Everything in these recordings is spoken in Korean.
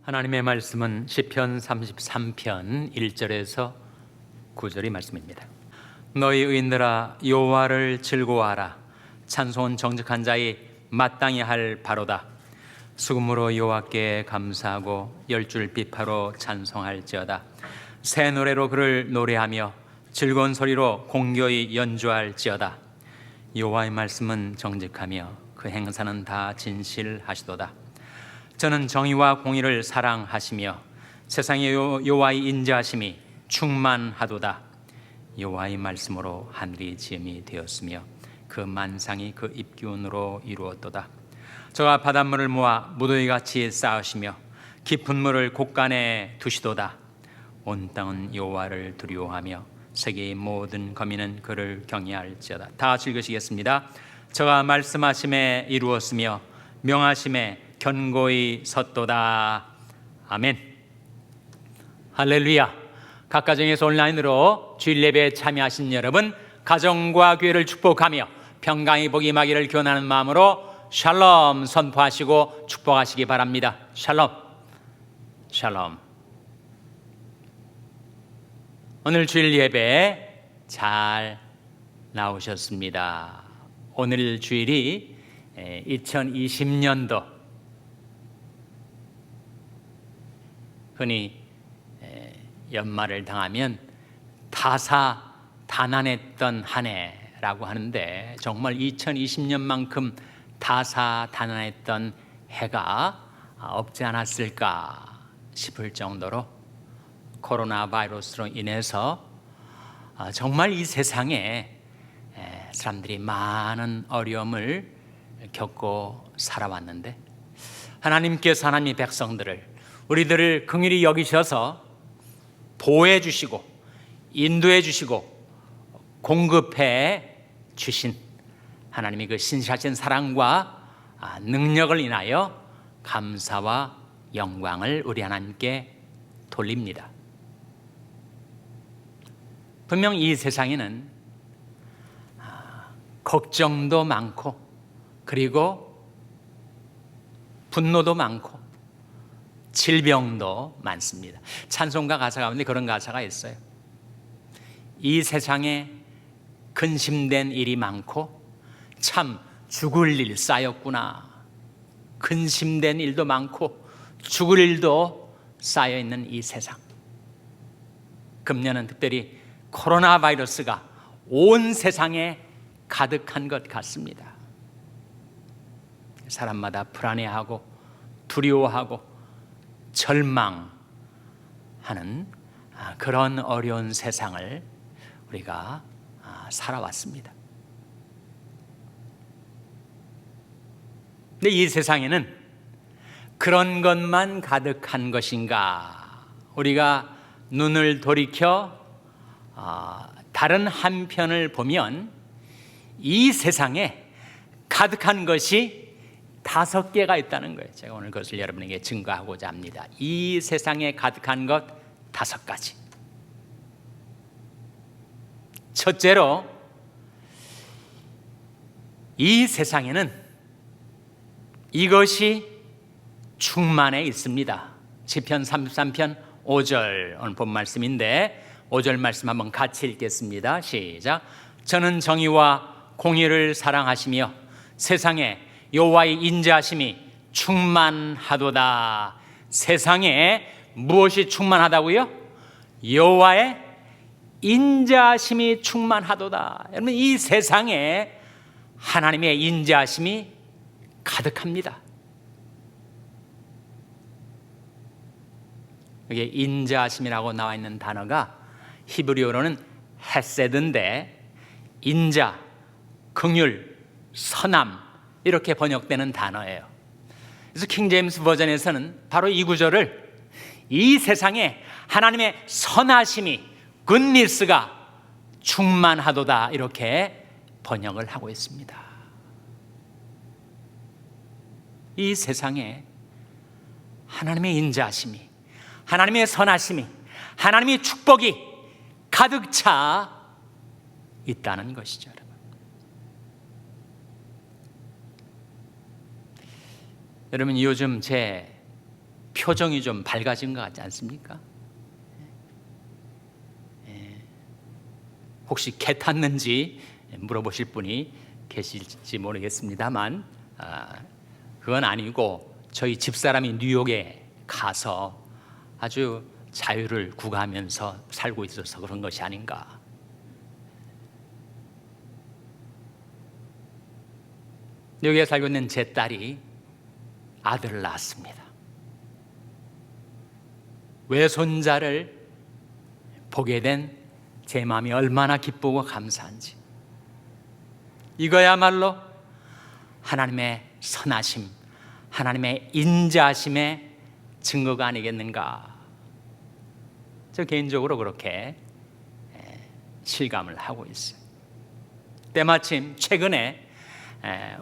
하나님의 말씀은 시편 33편 1절에서 9절의 말씀입니다. 너희 의인들아 여호와를 즐거워하라. 찬송은 정직한 자의 마땅히 할 바로다. 수금으로 여호와께 감사하고 열줄 비파로 찬송할지어다. 새 노래로 그를 노래하며 즐거운 소리로 공교히 연주할지어다. 여호와의 말씀은 정직하며 그 행사는 다 진실하시도다. 저는 정의와 공의를 사랑하시며 세상에 여호와의 인자하심이 충만하도다. 여호와의 말씀으로 하늘이 지음이 되었으며 그 만상이 그 입기운으로 이루었도다. 저가 바닷물을 모아 무더기같이 쌓으시며 깊은 물을 곳간에 두시도다. 온 땅은 여호와를 두려워하며 세계의 모든 거민은 그를 경외할지어다. 다 같이 읽으시겠습니다. 저가 말씀하심에 이루었으며 명하심에 견고히 섰도다. 아멘. 할렐루야. 각 가정에서 온라인으로 주일 예배에 참여하신 여러분, 가정과 교회를 축복하며 평강의 복이 임하기를 기원하는 마음으로 샬롬 선포하시고 축복하시기 바랍니다. 샬롬. 샬롬. 오늘 주일 예배 잘 나오셨습니다. 오늘 주일이 2020년도 흔히 연말을 당하면 다사다난했던 한 해라고 하는데, 정말 2020년만큼 다사다난했던 해가 없지 않았을까 싶을 정도로 코로나 바이러스로 인해서 정말 이 세상에 사람들이 많은 어려움을 겪고 살아왔는데, 하나님께서 하나님의 백성들을, 우리들을 긍휼히 여기셔서 보호해 주시고 인도해 주시고 공급해 주신 하나님의 그 신실하신 사랑과 능력을 인하여 감사와 영광을 우리 하나님께 돌립니다. 분명 이 세상에는 걱정도 많고, 그리고 분노도 많고, 질병도 많습니다. 찬송가 가사 가운데 그런 가사가 있어요. 이 세상에 근심된 일이 많고 참 죽을 일 쌓였구나. 근심된 일도 많고 죽을 일도 쌓여있는 이 세상. 금년은 특별히 코로나 바이러스가 온 세상에 가득한 것 같습니다. 사람마다 불안해하고 두려워하고 절망하는 그런 어려운 세상을 우리가 살아왔습니다. 근데 이 세상에는 그런 것만 가득한 것인가? 우리가 눈을 돌이켜 다른 한편을 보면 이 세상에 가득한 것이 5개가 있다는 거예요. 제가 오늘 그것을 여러분에게 증거하고자 합니다. 이 세상에 가득한 것 5가지. 첫째로, 이 세상에는 이것이 충만해 있습니다. 시편 33편 5절, 오늘 본 말씀인데 5절 말씀 한번 같이 읽겠습니다. 시작. 저는 정의와 공의를 사랑하시며 세상에 여호와의 인자하심이 충만하도다. 세상에 무엇이 충만하다고요? 여호와의 인자하심이 충만하도다. 여러분, 이 세상에 하나님의 인자하심이 가득합니다. 여기 인자하심이라고 나와 있는 단어가 히브리어로는 헤세드인데, 인자, 긍휼, 선함 이렇게 번역되는 단어예요. 그래서 킹제임스 버전에서는 바로 이 구절을 이 세상에 하나님의 선하심이, 굿니스가 충만하도다 이렇게 번역을 하고 있습니다. 이 세상에 하나님의 인자하심이, 하나님의 선하심이, 하나님의 축복이 가득 차 있다는 것이죠. 여러분, 요즘 제 표정이 좀 밝아진 것 같지 않습니까? 혹시 개 탔는지 물어보실 분이 계실지 모르겠습니다만 그건 아니고 저희 집사람이 뉴욕에 가서 아주 자유를 구가하면서 살고 있어서 그런 것이 아닌가. 뉴욕에 살고 있는 제 딸이 아들을 낳았습니다. 외손자를 보게 된 제 마음이 얼마나 기쁘고 감사한지. 이거야말로 하나님의 선하심, 하나님의 인자하심의 증거가 아니겠는가. 저 개인적으로 그렇게 실감을 하고 있어요. 때마침 최근에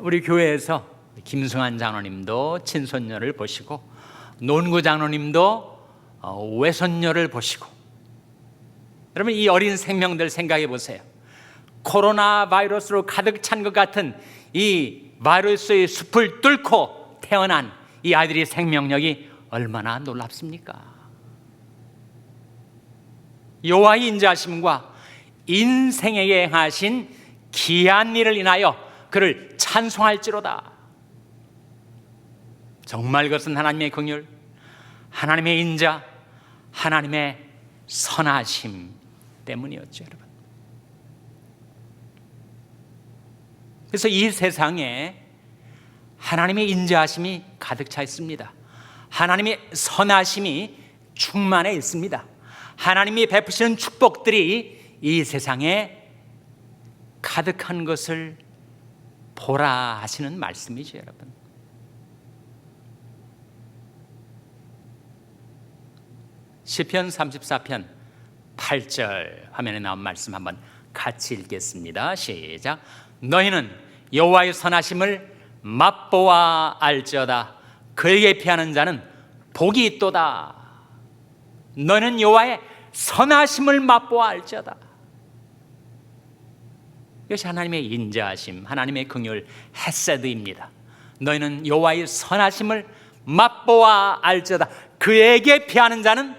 우리 교회에서 김승환 장로님도 친손녀를 보시고 논구 장로님도 외손녀를 보시고, 여러분 이 어린 생명들 생각해 보세요. 코로나 바이러스로 가득 찬 것 같은 이 바이러스의 숲을 뚫고 태어난 이 아이들의 생명력이 얼마나 놀랍습니까? 여호와의 인자하심과 인생에게 행하신 기이한 일을 인하여 그를 찬송할지로다. 정말 그것은 하나님의 긍휼, 하나님의 인자, 하나님의 선하심 때문이었죠, 여러분. 그래서 이 세상에 하나님의 인자하심이 가득 차 있습니다. 하나님의 선하심이 충만해 있습니다. 하나님이 베푸시는 축복들이 이 세상에 가득한 것을 보라 하시는 말씀이죠, 여러분. 시편 34편 8절 화면에 나온 말씀 한번 같이 읽겠습니다. 시작. 너희는 여호와의 선하심을 맛보아 알지어다. 그에게 피하는 자는 복이 있도다. 너희는 여호와의 선하심을 맛보아 알지어다. 이것이 하나님의 인자하심, 하나님의 긍휼, 헤세드입니다. 너희는 여호와의 선하심을 맛보아 알지어다. 그에게 피하는 자는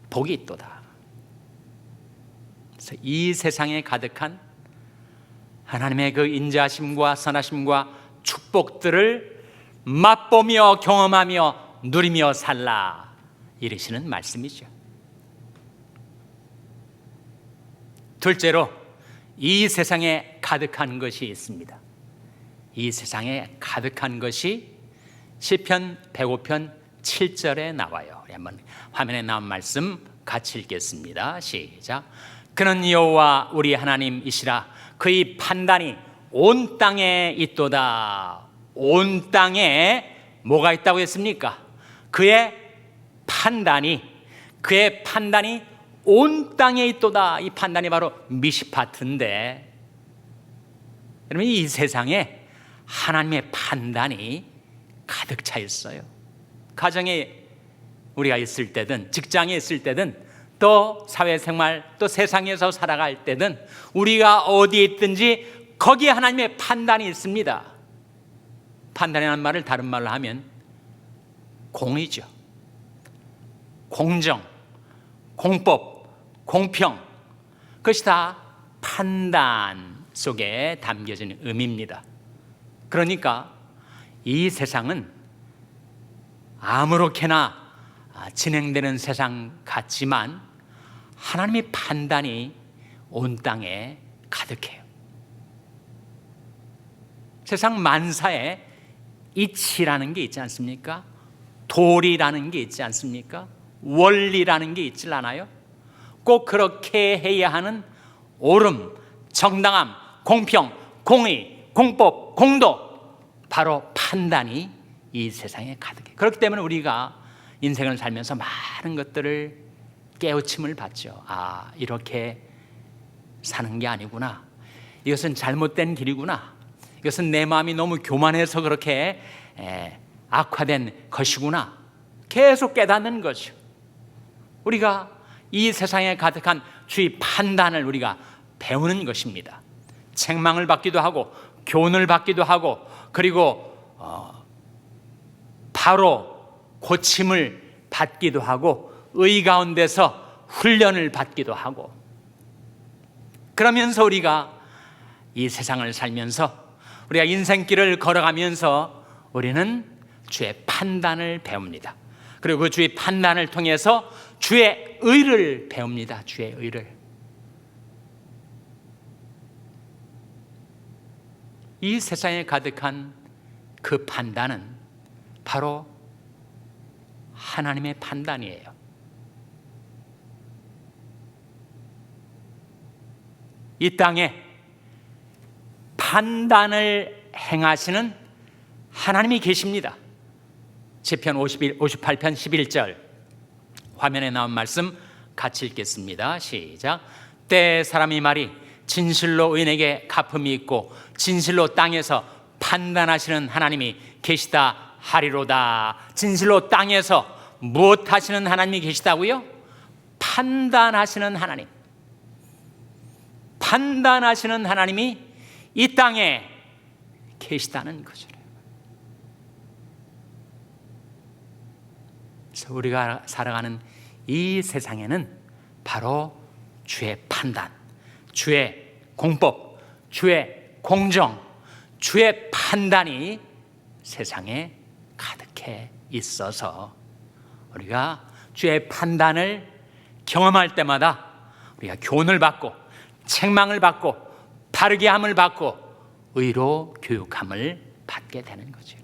복이 있도다. 그래서 이 세상에 가득한 하나님의 그 인자하심과 선하심과 축복들을 맛보며 경험하며 누리며 살라 이르시는 말씀이죠. 둘째로 이 세상에 가득한 것이 있습니다. 이 세상에 가득한 것이 시편 105편 7절에 나와요. 우리 한번 화면에 나온 말씀 같이 읽겠습니다. 시작. 그는 여호와 우리 하나님이시라. 그의 판단이 온 땅에 있도다. 온 땅에 뭐가 있다고 했습니까? 그의 판단이 온 땅에 있도다. 이 판단이 바로 미시파트인데, 여러분 이 세상에 하나님의 판단이 가득 차 있어요. 가정에 우리가 있을 때든 직장에 있을 때든 또 사회생활 또 세상에서 살아갈 때든 우리가 어디에 있든지 거기에 하나님의 판단이 있습니다. 판단이라는 말을 다른 말로 하면 공의죠. 공정, 공법, 공평, 그것이 다 판단 속에 담겨진 의미입니다. 그러니까 이 세상은 아무렇게나 진행되는 세상 같지만 하나님의 판단이 온 땅에 가득해요. 세상 만사에 이치라는 게 있지 않습니까? 도리라는 게 있지 않습니까? 원리라는 게 있질 않아요? 꼭 그렇게 해야 하는 옳음, 정당함, 공평, 공의, 공법, 공도, 바로 판단이 이 세상에 가득해요. 그렇기 때문에 우리가 인생을 살면서 많은 것들을 깨우침을 받죠. 아, 이렇게 사는 게 아니구나. 이것은 잘못된 길이구나. 이것은 내 마음이 너무 교만해서 그렇게 악화된 것이구나. 계속 깨닫는 거죠. 우리가 이 세상에 가득한 주의 판단을 우리가 배우는 것입니다. 책망을 받기도 하고 교훈을 받기도 하고, 그리고 바로 고침을 받기도 하고 의 가운데서 훈련을 받기도 하고, 그러면서 우리가 이 세상을 살면서 우리가 인생길을 걸어가면서 우리는 주의 판단을 배웁니다. 그리고 그 주의 판단을 통해서 주의 의를 배웁니다. 주의 의를. 이 세상에 가득한 그 판단은 바로 하나님의 판단이에요. 이 땅에 판단을 행하시는 하나님이 계십니다. 시편 58편 11절 화면에 나온 말씀 같이 읽겠습니다. 시작. 때에 사람이 말이 진실로 의인에게 갚음이 있고 진실로 땅에서 판단하시는 하나님이 계시다 하리로다. 진실로 땅에서 무엇 하시는 하나님이 계시다고요? 판단하시는 하나님. 판단하시는 하나님이 이 땅에 계시다는 거죠. 그래서 우리가 살아가는 이 세상에는 바로 주의 판단, 주의 공법, 주의 공정, 주의 판단이 세상에 가득해 있어서 우리가 주의 판단을 경험할 때마다 우리가 교훈을 받고 책망을 받고 바르게 함을 받고 의로 교육함을 받게 되는 거죠.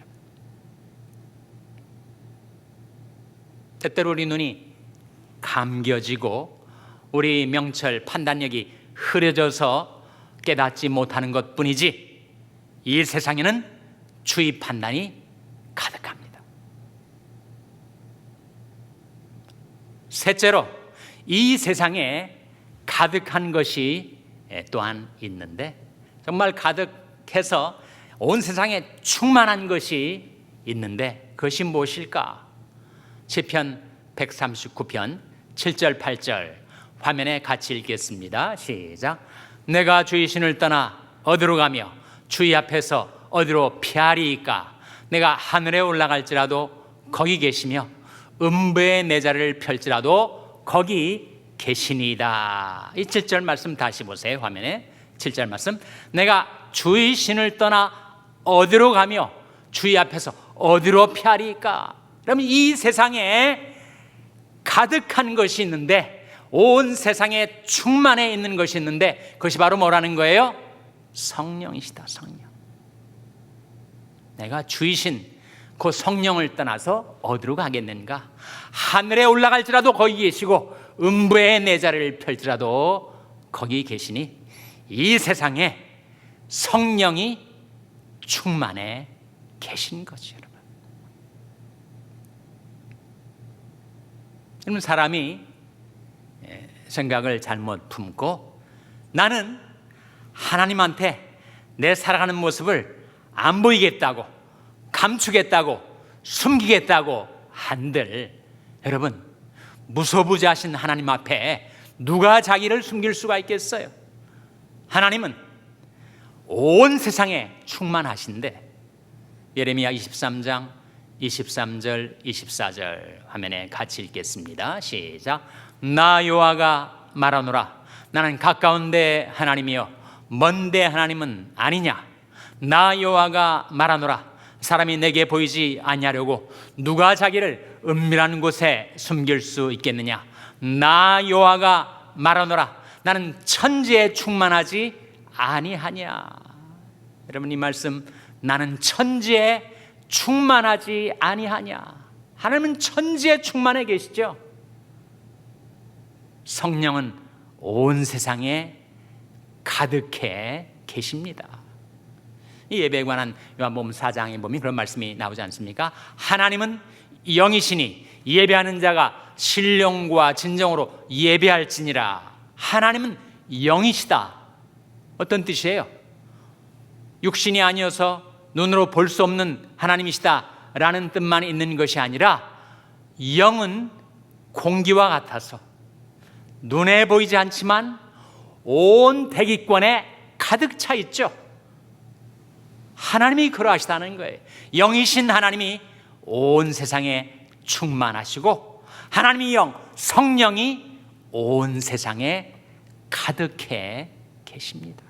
때때로 우리 눈이 감겨지고 우리 명철 판단력이 흐려져서 깨닫지 못하는 것뿐이지 이 세상에는 주의 판단이 가득합니다. 셋째로, 이 세상에 가득한 것이 또한 있는데, 정말 가득해서 온 세상에 충만한 것이 있는데 그것이 무엇일까? 시편 139편 7절 8절 화면에 같이 읽겠습니다. 시작. 내가 주의 신을 떠나 어디로 가며 주의 앞에서 어디로 피하리이까? 내가 하늘에 올라갈지라도 거기 계시며 음부의 내 자리를 펼지라도 거기 계시니이다. 이 7절 말씀 다시 보세요. 화면에 7절 말씀. 내가 주의 신을 떠나 어디로 가며 주의 앞에서 어디로 피하리이까? 그러면 이 세상에 가득한 것이 있는데, 온 세상에 충만해 있는 것이 있는데 그것이 바로 뭐라는 거예요? 성령이시다. 성령. 내가 주이신 그 성령을 떠나서 어디로 가겠는가? 하늘에 올라갈지라도 거기 계시고 음부의 내 자리를 펼지라도 거기 계시니 이 세상에 성령이 충만해 계신 거죠. 여러분, 사람이 생각을 잘못 품고 나는 하나님한테 내 살아가는 모습을 안 보이겠다고, 감추겠다고, 숨기겠다고 한들, 여러분, 무소부지하신 하나님 앞에 누가 자기를 숨길 수가 있겠어요? 하나님은 온 세상에 충만하신데, 예레미야 23장 23절 24절 화면에 같이 읽겠습니다. 시작. 나 여호와가 말하노라. 나는 가까운데 하나님이여 먼데 하나님은 아니냐? 나 여호와가 말하노라. 사람이 내게 보이지 아니하려고 누가 자기를 은밀한 곳에 숨길 수 있겠느냐? 나 여호와가 말하노라. 나는 천지에 충만하지 아니하냐? 여러분, 이 말씀, 나는 천지에 충만하지 아니하냐? 하나님은 천지에 충만해 계시죠. 성령은 온 세상에 가득해 계십니다. 이 예배에 관한 요한복음 4장에 보면 그런 말씀이 나오지 않습니까? 하나님은 영이시니 예배하는 자가 신령과 진정으로 예배할지니라. 하나님은 영이시다. 어떤 뜻이에요? 육신이 아니어서 눈으로 볼 수 없는 하나님이시다라는 뜻만 있는 것이 아니라, 영은 공기와 같아서 눈에 보이지 않지만 온 대기권에 가득 차 있죠. 하나님이 그러하시다는 거예요. 영이신 하나님이 온 세상에 충만하시고 하나님의 영, 성령이 온 세상에 가득해 계십니다.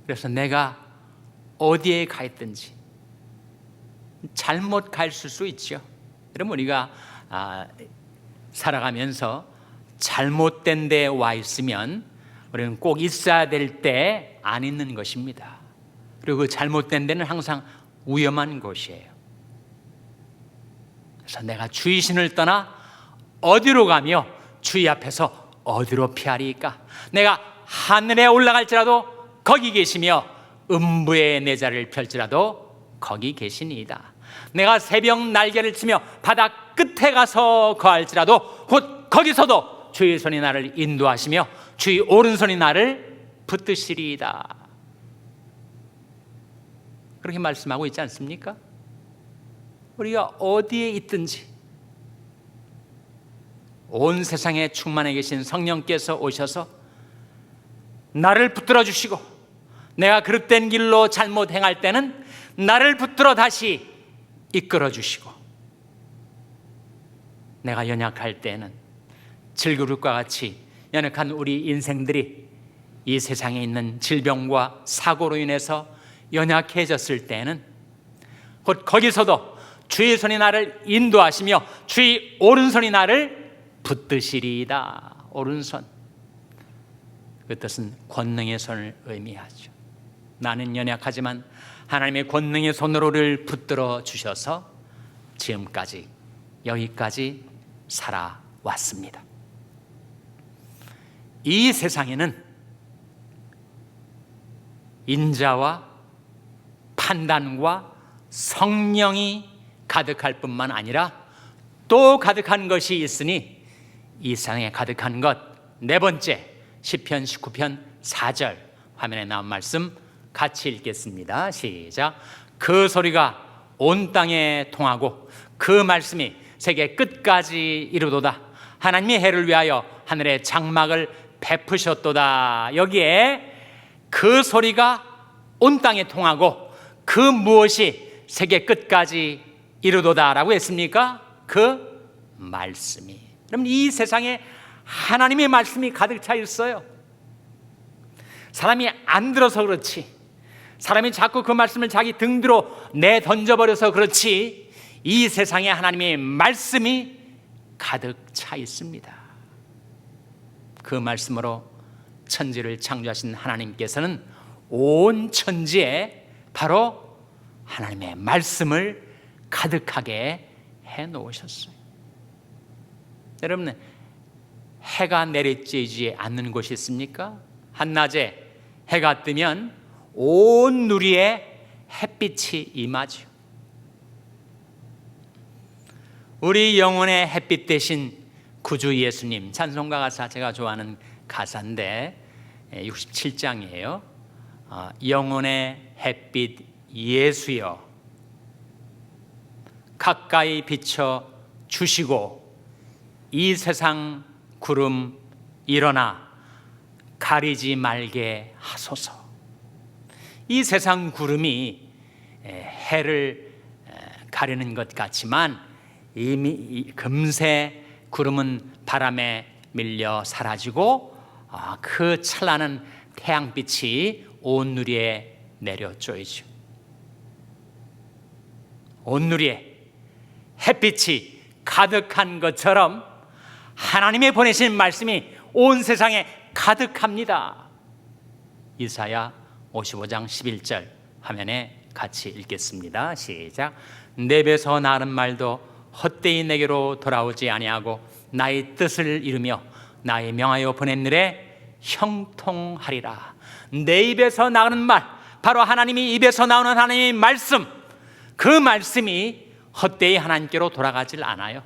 그래서 내가 어디에 가 있든지 잘못 가 있을 수 있죠. 여러분, 우리가 살아가면서 잘못된 데에 와 있으면 우리는 꼭 있어야 될 때 안 있는 것입니다. 그리고 그 잘못된 데는 항상 위험한 곳이에요. 그래서 내가 주의 신을 떠나 어디로 가며 주의 앞에서 어디로 피하리까? 내가 하늘에 올라갈지라도 거기 계시며 음부에 내 자리를 펼지라도 거기 계시니이다. 내가 새벽 날개를 치며 바다 끝에 가서 거할지라도 곧 거기서도 주의 손이 나를 인도하시며 주의 오른손이 나를 붙드시리이다. 그렇게 말씀하고 있지 않습니까? 우리가 어디에 있든지 온 세상에 충만해 계신 성령께서 오셔서 나를 붙들어 주시고, 내가 그릇된 길로 잘못 행할 때는 나를 붙들어 다시 이끌어 주시고, 내가 연약할 때는 질그릇과 같이 연약한 우리 인생들이 이 세상에 있는 질병과 사고로 인해서 연약해졌을 때는 곧 거기서도 주의 손이 나를 인도하시며 주의 오른손이 나를 붙드시리이다. 오른손, 그 뜻은 권능의 손을 의미하죠. 나는 연약하지만 하나님의 권능의 손으로를 붙들어 주셔서 지금까지 여기까지 살아왔습니다. 이 세상에는 인자와 판단과 성령이 가득할 뿐만 아니라 또 가득한 것이 있으니 이 세상에 가득한 것, 네 번째, 시편 19편 4절 화면에 나온 말씀 같이 읽겠습니다. 시작. 그 소리가 온 땅에 통하고 그 말씀이 세계 끝까지 이르도다. 하나님의 해를 위하여 하늘의 장막을 베푸셨도다. 여기에 그 소리가 온 땅에 통하고 그 무엇이 세계 끝까지 이르도다라고 했습니까? 그 말씀이. 그럼 이 세상에 하나님의 말씀이 가득 차 있어요. 사람이 안 들어서 그렇지, 사람이 자꾸 그 말씀을 자기 등 뒤로 내던져버려서 그렇지, 이 세상에 하나님의 말씀이 가득 차 있습니다. 그 말씀으로 천지를 창조하신 하나님께서는 온 천지에 바로 하나님의 말씀을 가득하게 해놓으셨어요. 여러분, 해가 내리쬐지 않는 곳이 있습니까? 한낮에 해가 뜨면 온 누리에 햇빛이 임하죠. 우리 영혼의 햇빛 되신 구주 예수님, 찬송가 가사 제가 좋아하는 가사인데 67장이에요. 영혼의 햇빛 예수여 가까이 비춰 주시고 이 세상 구름 일어나 가리지 말게 하소서. 이 세상 구름이 해를 가리는 것 같지만 이미 금세 구름은 바람에 밀려 사라지고 그 찬란한 태양빛이 온 누리에 내려 쪼이죠. 온 누리에 햇빛이 가득한 것처럼 하나님의 보내신 말씀이 온 세상에 가득합니다. 이사야 55장 11절 화면에 같이 읽겠습니다. 시작. 내 배에서 나는 말도 헛되이 내게로 돌아오지 아니하고 나의 뜻을 이루며 나의 명하여 보낸 일에 형통하리라. 내 입에서 나오는 말, 바로 하나님이 입에서 나오는 하나님의 말씀, 그 말씀이 헛되이 하나님께로 돌아가질 않아요.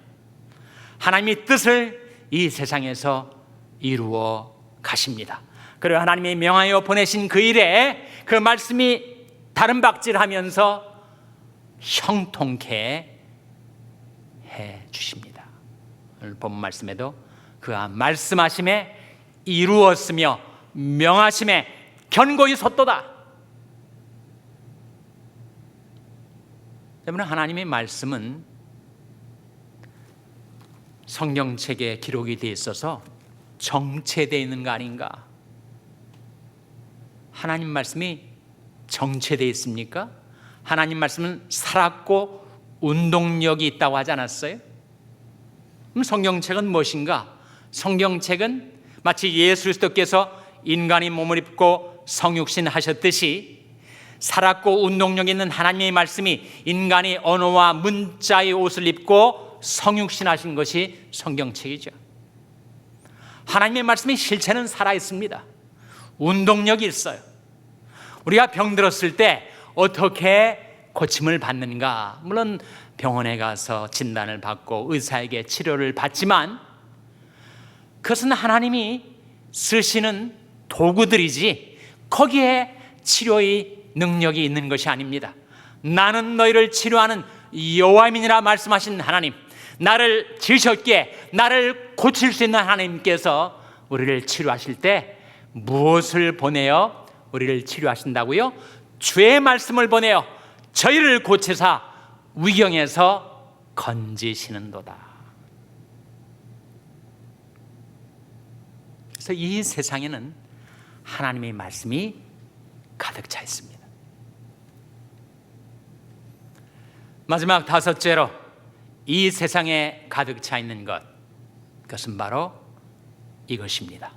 하나님의 뜻을 이 세상에서 이루어 가십니다. 그리고 하나님이 명하여 보내신 그 일에 그 말씀이 다른 박질하면서 형통케 해 주십니다. 오늘 본 말씀에도 그 말씀하심에 이루었으며 명하심에 견고히 섰도다. 여러분, 하나님의 말씀은 성경책에 기록이 되어 있어서 정체되어 있는 거 아닌가? 하나님 말씀이 정체되어 있습니까? 하나님 말씀은 살았고 운동력이 있다고 하지 않았어요? 그럼 성경책은 무엇인가? 성경책은 마치 예수 그리스도께서 인간이 몸을 입고 성육신 하셨듯이 살았고 운동력 있는 하나님의 말씀이 인간이 언어와 문자의 옷을 입고 성육신 하신 것이 성경책이죠. 하나님의 말씀의 실체는 살아있습니다. 운동력이 있어요. 우리가 병들었을 때 어떻게 고침을 받는가? 물론 병원에 가서 진단을 받고 의사에게 치료를 받지만 그것은 하나님이 쓰시는 도구들이지 거기에 치료의 능력이 있는 것이 아닙니다. 나는 너희를 치료하는 여호와임이니라 말씀하신 하나님, 나를 지으셨기에 나를 고칠 수 있는 하나님께서 우리를 치료하실 때 무엇을 보내어 우리를 치료하신다고요? 주의 말씀을 보내어 저희를 고치사 위경에서 건지시는도다. 그래서 이 세상에는 하나님의 말씀이 가득 차 있습니다. 마지막 다섯째로 이 세상에 가득 차 있는 것, 그것은 바로 이것입니다.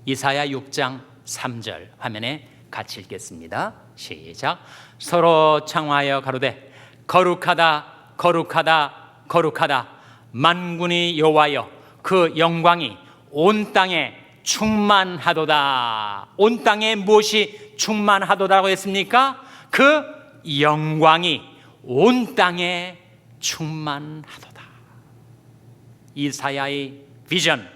이사야 6장 3절 화면에 같이 읽겠습니다. 시작. 서로 창화하여 가로되 거룩하다 거룩하다 거룩하다 만군의 여호와여 그 영광이 온 땅에 충만하도다. 온 땅에 무엇이 충만하도다라고 했습니까? 그 영광이 온 땅에 충만하도다. 이사야의 비전,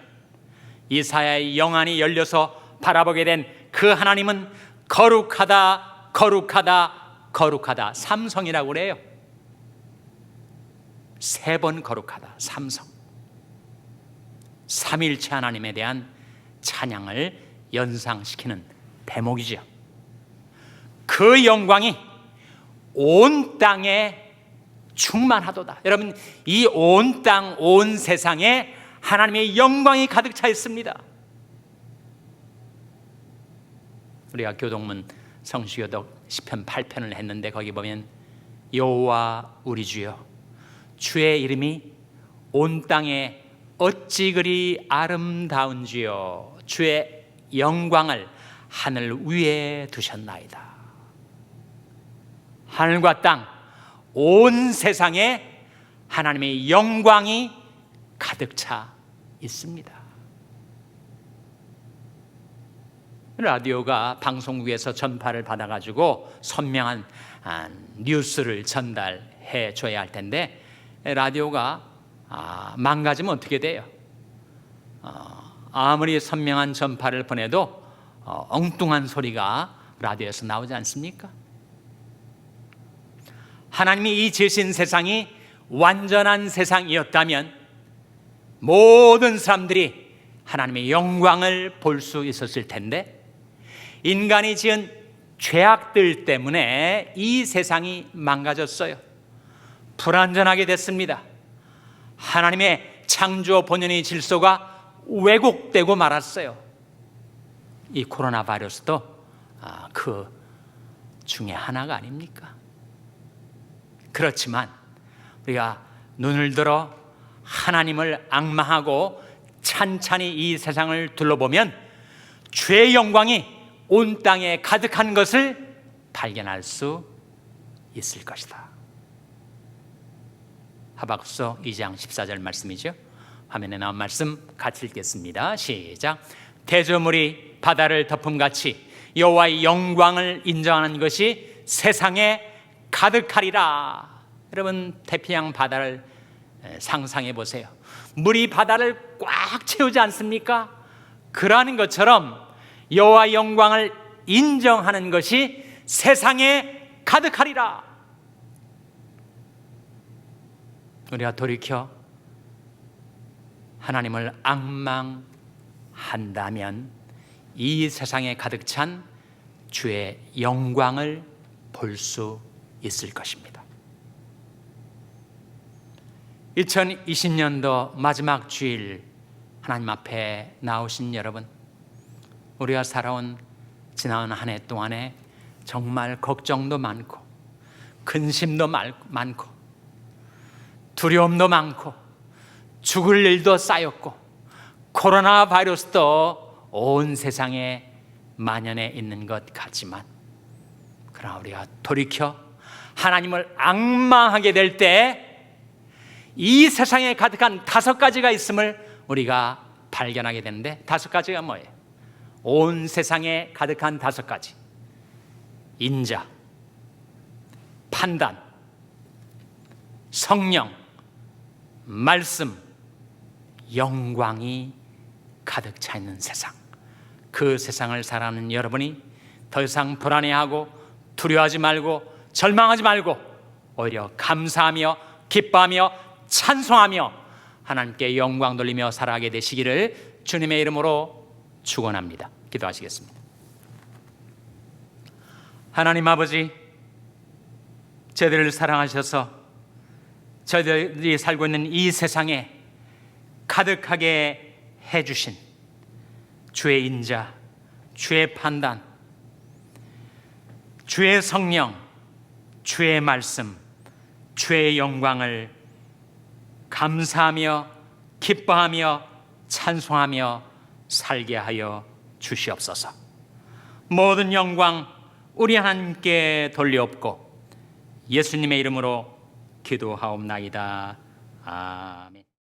이사야의 영안이 열려서 바라보게 된 그 하나님은 거룩하다 거룩하다 거룩하다. 삼성이라고 그래요. 3번 거룩하다. 삼성. 삼일체 하나님에 대한 찬양을 연상시키는 대목이죠. 그 영광이 온 땅에 충만하도다. 여러분, 이 온 땅, 온 세상에 하나님의 영광이 가득 차 있습니다. 우리가 교동문 성시교독 시편 8편을 했는데 거기 보면 여호와 우리 주여 주의 이름이 온 땅에 어찌 그리 아름다운지요 주의 영광을 하늘 위에 두셨나이다. 하늘과 땅, 온 세상에 하나님의 영광이 가득 차 있습니다. 라디오가 방송국에서 전파를 받아가지고 선명한 뉴스를 전달해 줘야 할 텐데 라디오가 망가지면 어떻게 돼요? 아무리 선명한 전파를 보내도 엉뚱한 소리가 라디오에서 나오지 않습니까? 하나님이 이 지으신 세상이 완전한 세상이었다면 모든 사람들이 하나님의 영광을 볼 수 있었을 텐데 인간이 지은 죄악들 때문에 이 세상이 망가졌어요. 불완전하게 됐습니다. 하나님의 창조 본연의 질서가 왜곡되고 말았어요. 이 코로나 바이러스도 그 중에 하나가 아닙니까? 그렇지만 우리가 눈을 들어 하나님을 앙망하고 찬찬히 이 세상을 둘러보면 죄의 영광이 온 땅에 가득한 것을 발견할 수 있을 것이다. 하박국서 2장 14절 말씀이죠. 화면에 나온 말씀 같이 읽겠습니다. 시작. 대저물이 바다를 덮음같이 여호와의 영광을 인정하는 것이 세상에 가득하리라. 여러분, 태평양 바다를 상상해 보세요. 물이 바다를 꽉 채우지 않습니까? 그러한 것처럼 여호와의 영광을 인정하는 것이 세상에 가득하리라. 우리가 돌이켜 하나님을 앙망한다면 이 세상에 가득 찬 주의 영광을 볼 수 있을 것입니다. 2020년도 마지막 주일 하나님 앞에 나오신 여러분, 우리가 살아온 지난 한 해 동안에 정말 걱정도 많고 근심도 많고 두려움도 많고 죽을 일도 쌓였고 코로나 바이러스도 온 세상에 만연해 있는 것 같지만, 그러나 우리가 돌이켜 하나님을 앙망하게 될 때 이 세상에 가득한 5가지가 있음을 우리가 발견하게 되는데, 5가지가 뭐예요? 온 세상에 가득한 5가지: 인자, 판단, 성령, 말씀, 영광이 가득 차 있는 세상. 그 세상을 살아가는 여러분이 더 이상 불안해하고 두려워하지 말고 절망하지 말고 오히려 감사하며 기뻐하며 찬송하며 하나님께 영광 돌리며 살아가게 되시기를 주님의 이름으로 축원합니다. 기도하시겠습니다. 하나님 아버지, 저희들을 사랑하셔서 저희들이 살고 있는 이 세상에 가득하게 해주신 주의 인자, 주의 판단, 주의 성령, 주의 말씀, 주의 영광을 감사하며 기뻐하며 찬송하며 살게 하여 주시옵소서. 모든 영광 우리 하나님께 돌리옵고 예수님의 이름으로 기도하옵나이다. 아멘.